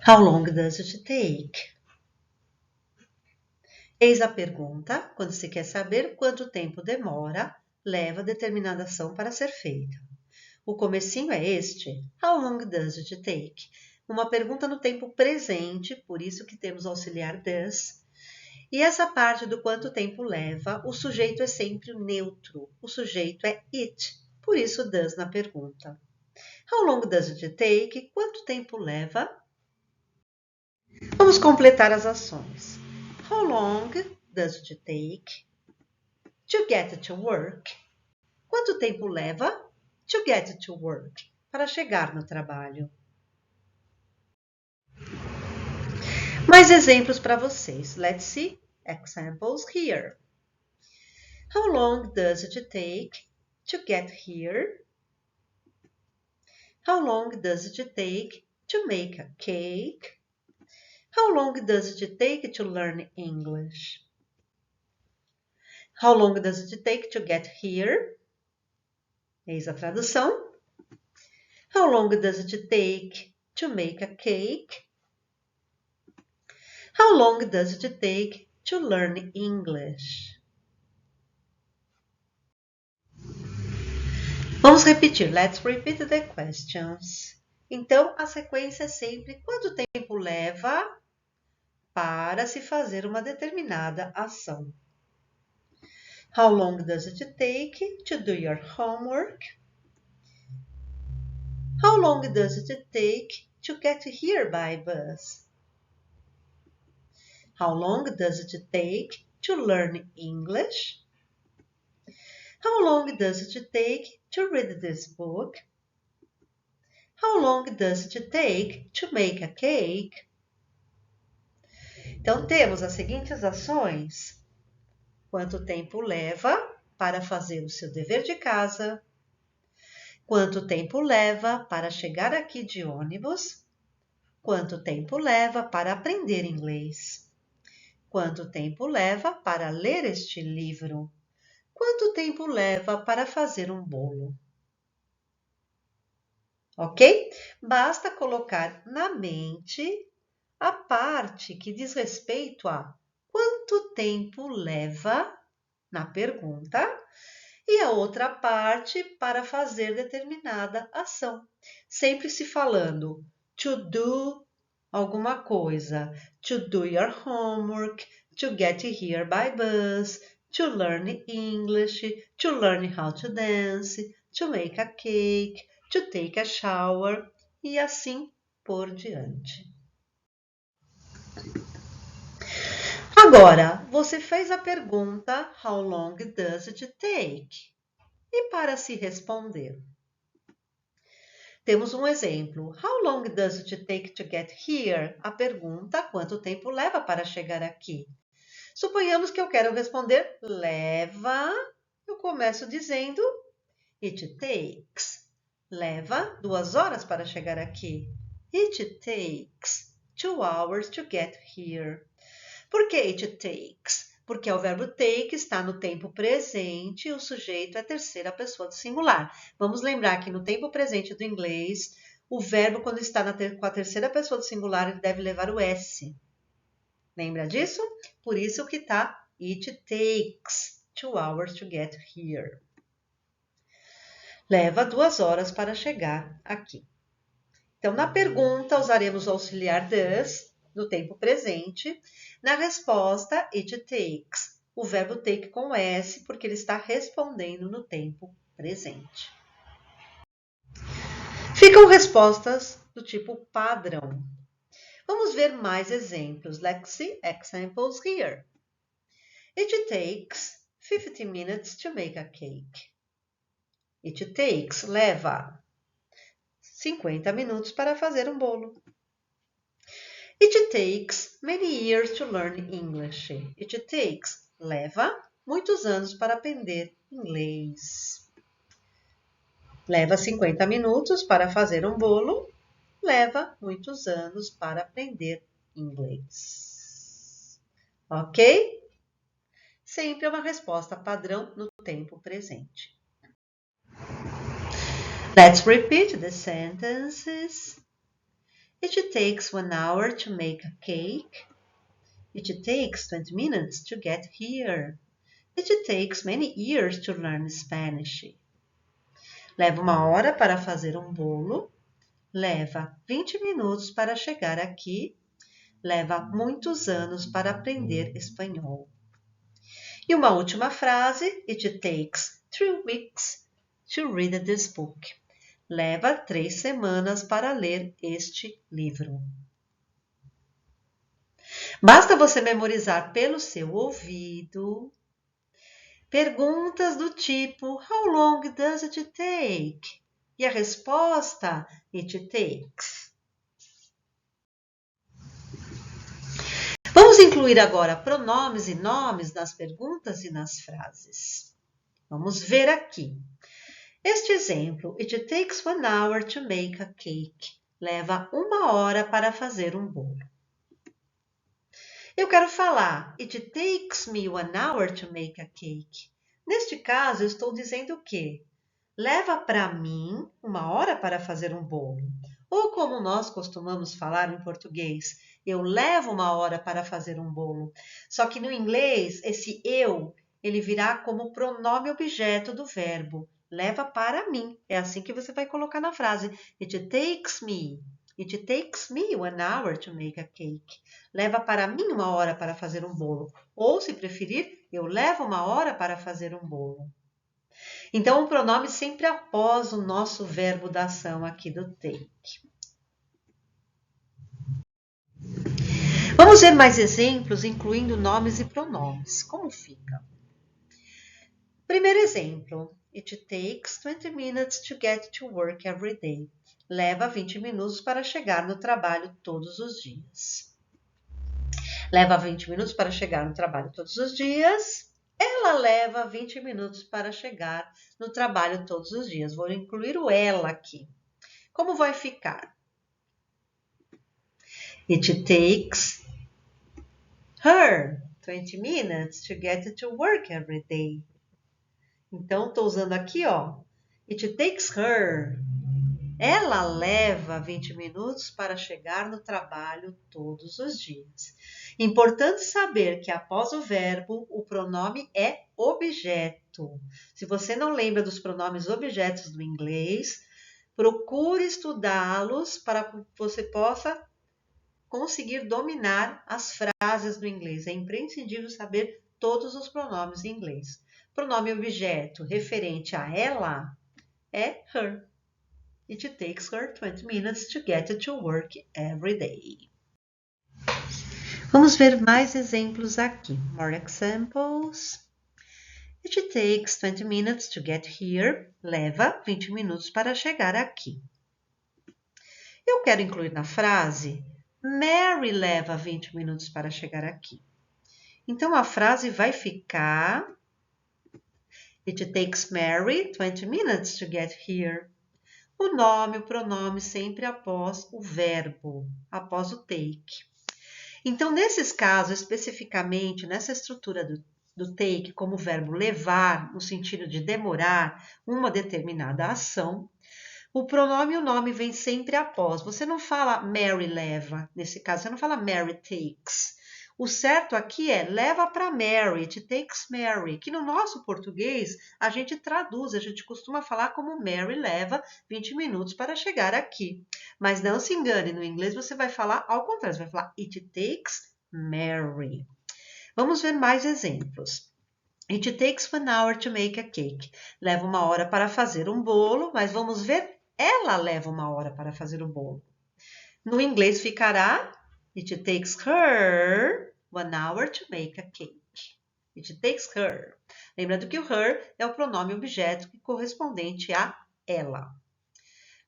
How long does it take? Eis a pergunta, quando se quer saber quanto tempo demora, leva determinada ação para ser feita. O comecinho é este, how long does it take? Uma pergunta no tempo presente, por isso que temos o auxiliar does. E essa parte do quanto tempo leva, o sujeito é sempre neutro, o sujeito é it, por isso does na pergunta. How long does it take? Quanto tempo leva? Vamos completar as ações. How long does it take to get to work? Quanto tempo leva to get to work? Para chegar no trabalho. Mais exemplos para vocês. Let's see examples here. How long does it take to get here? How long does it take to make a cake? How long does it take to learn English? How long does it take to get here? Eis a tradução. How long does it take to make a cake? How long does it take to learn English? Vamos repetir. Let's repeat the questions. Então, a sequência é sempre quanto tempo leva para se fazer uma determinada ação. How long does it take to do your homework? How long does it take to get here by bus? How long does it take to learn English? How long does it take to read this book? How long does it take to make a cake? Então, temos as seguintes ações. Quanto tempo leva para fazer o seu dever de casa? Quanto tempo leva para chegar aqui de ônibus? Quanto tempo leva para aprender inglês? Quanto tempo leva para ler este livro? Quanto tempo leva para fazer um bolo? Ok? Basta colocar na mente a parte que diz respeito a quanto tempo leva na pergunta e a outra parte para fazer determinada ação. Sempre se falando to do alguma coisa, to do your homework, to get here by bus, to learn English, to learn how to dance, to make a cake, to take a shower e assim por diante. Agora, você fez a pergunta How long does it take? E para se responder, temos um exemplo. How long does it take to get here? A pergunta, quanto tempo leva para chegar aqui? Suponhamos que eu quero responder leva. Eu começo dizendo it takes. Leva 2 horas para chegar aqui. It takes 2 hours to get here. Por que it takes? Porque o verbo take está no tempo presente e o sujeito é a terceira pessoa do singular. Vamos lembrar que no tempo presente do inglês, o verbo, quando está com a terceira pessoa do singular, ele deve levar o S. Lembra disso? Por isso que está it takes 2 hours to get here. Leva 2 horas para chegar aqui. Então, na pergunta, usaremos o auxiliar does no tempo presente. Na resposta, it takes. O verbo take com S, porque ele está respondendo no tempo presente. Ficam respostas do tipo padrão. Vamos ver mais exemplos. Let's see examples here. It takes 50 minutes to make a cake. It takes, leva 50 minutos para fazer um bolo. It takes many years to learn English. It takes, leva muitos anos para aprender inglês. Leva 50 minutos para fazer um bolo. Leva muitos anos para aprender inglês. Ok? Sempre é uma resposta padrão no tempo presente. Let's repeat the sentences. It takes 1 hour to make a cake. It takes 20 minutes to get here. It takes many years to learn Spanish. Leva 1 hora para fazer um bolo. Leva 20 minutos para chegar aqui. Leva muitos anos para aprender espanhol. E uma última frase. It takes 3 weeks to read this book. Leva 3 semanas para ler este livro. Basta você memorizar pelo seu ouvido perguntas do tipo How long does it take? E a resposta It takes. Vamos incluir agora pronomes e nomes nas perguntas e nas frases. Vamos ver aqui. Este exemplo, It takes 1 hour to make a cake. Leva 1 hora para fazer um bolo. Eu quero falar, It takes me 1 hour to make a cake. Neste caso, eu estou dizendo o quê? Leva para mim 1 hora para fazer um bolo. Ou como nós costumamos falar em português, eu levo 1 hora para fazer um bolo. Só que no inglês, esse eu, ele virá como pronome objeto do verbo. Leva para mim. É assim que você vai colocar na frase. It takes me 1 hour to make a cake. Leva para mim 1 hora para fazer um bolo. Ou, se preferir, eu levo 1 hora para fazer um bolo. Então, o pronome sempre após o nosso verbo da ação aqui do take. Vamos ver mais exemplos, incluindo nomes e pronomes. Como fica? Primeiro exemplo. It takes 20 minutes to get to work every day. Leva 20 minutos para chegar no trabalho todos os dias. Leva 20 minutos para chegar no trabalho todos os dias. Ela leva 20 minutos para chegar no trabalho todos os dias. Vou incluir o ela aqui. Como vai ficar? It takes her 20 minutes to get to work every day. Então, estou usando aqui, ó. It takes her. Ela leva 20 minutos para chegar no trabalho todos os dias. Importante saber que após o verbo, o pronome é objeto. Se você não lembra dos pronomes objetos do inglês, procure estudá-los para que você possa conseguir dominar as frases do inglês. É imprescindível saber todos os pronomes em inglês. Pronome objeto referente a ela é her. It takes her 20 minutes to get to work every day. Vamos ver mais exemplos aqui. More examples. It takes 20 minutes to get here. Leva 20 minutos para chegar aqui. Eu quero incluir na frase Mary leva 20 minutos para chegar aqui. Então, a frase vai ficar It takes Mary 20 minutes to get here. O nome, o pronome sempre após o verbo, após o take. Então, nesses casos, especificamente nessa estrutura do take como verbo levar, no sentido de demorar uma determinada ação, o pronome e o nome vem sempre após. Você não fala Mary leva, nesse caso, você não fala Mary takes. O certo aqui é leva para Mary, it takes Mary, que no nosso português a gente traduz, a gente costuma falar como Mary leva 20 minutos para chegar aqui. Mas não se engane, no inglês você vai falar ao contrário, você vai falar it takes Mary. Vamos ver mais exemplos. It takes 1 hour to make a cake. Leva 1 hora para fazer um bolo, mas vamos ver, ela leva 1 hora para fazer o bolo. No inglês ficará It takes her 1 hour to make a cake. It takes her. Lembrando que o her é o pronome objeto correspondente a ela.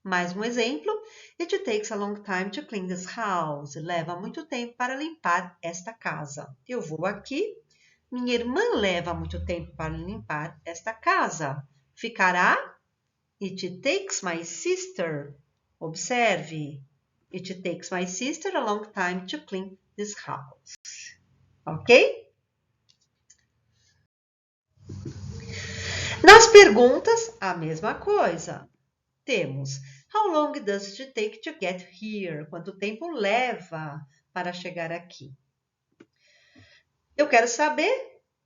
Mais um exemplo. It takes a long time to clean this house. Leva muito tempo para limpar esta casa. Eu vou aqui. Minha irmã leva muito tempo para limpar esta casa. Ficará It takes my sister. Observe. It takes my sister a long time to clean this house. Ok? Nas perguntas, a mesma coisa. Temos How long does it take to get here? Quanto tempo leva para chegar aqui? Eu quero saber,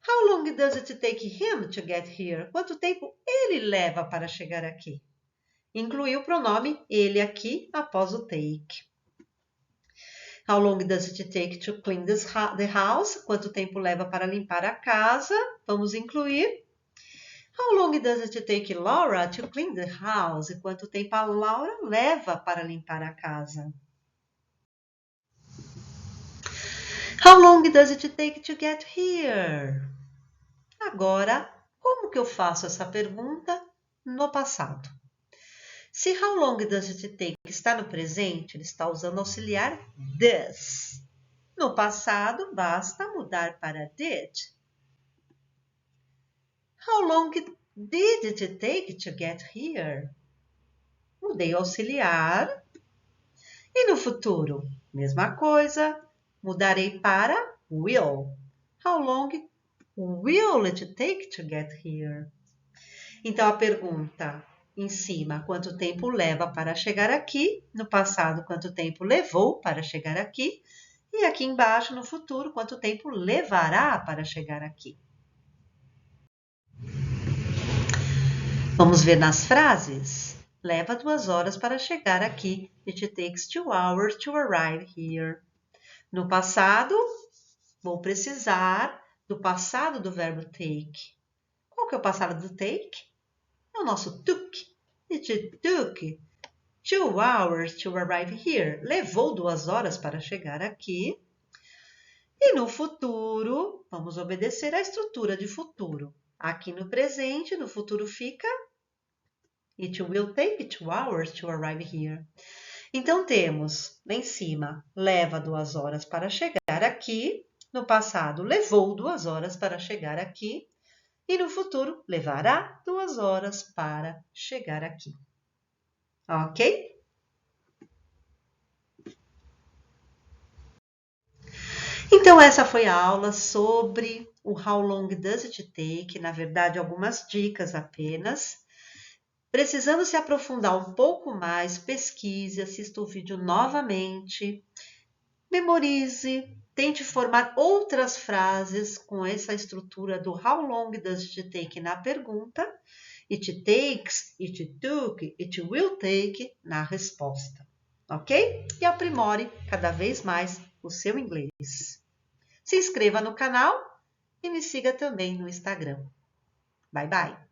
how long does it take him to get here? Quanto tempo ele leva para chegar aqui? Incluí o pronome ele aqui após o take. How long does it take to clean the house? Quanto tempo leva para limpar a casa? Vamos incluir. How long does it take Laura to clean the house? Quanto tempo a Laura leva para limpar a casa? How long does it take to get here? Agora, como que eu faço essa pergunta no passado? Se how long does it take está no presente, ele está usando auxiliar does. No passado, basta mudar para did. How long did it take to get here? Mudei o auxiliar. E no futuro, mesma coisa, mudarei para will. How long will it take to get here? Então, a pergunta em cima, quanto tempo leva para chegar aqui? No passado, quanto tempo levou para chegar aqui? E aqui embaixo, no futuro, quanto tempo levará para chegar aqui? Vamos ver nas frases? Leva 2 horas para chegar aqui. It takes 2 hours to arrive here. No passado, vou precisar do passado do verbo take. Qual que é o passado do take? É o nosso took. It took 2 hours to arrive here. Levou 2 horas para chegar aqui. E no futuro, vamos obedecer à estrutura de futuro. Aqui no presente, no futuro fica It will take 2 hours to arrive here. Então, temos lá em cima, leva 2 horas para chegar aqui. No passado, levou 2 horas para chegar aqui. E no futuro, levará 2 horas para chegar aqui. Ok? Então, essa foi a aula sobre o How long does it take? Na verdade, algumas dicas apenas. Precisando se aprofundar um pouco mais, pesquise, assista o vídeo novamente, memorize, tente formar outras frases com essa estrutura do How long does it take na pergunta, it takes, it took, it will take na resposta, ok? E aprimore cada vez mais o seu inglês. Se inscreva no canal e me siga também no Instagram. Bye, bye!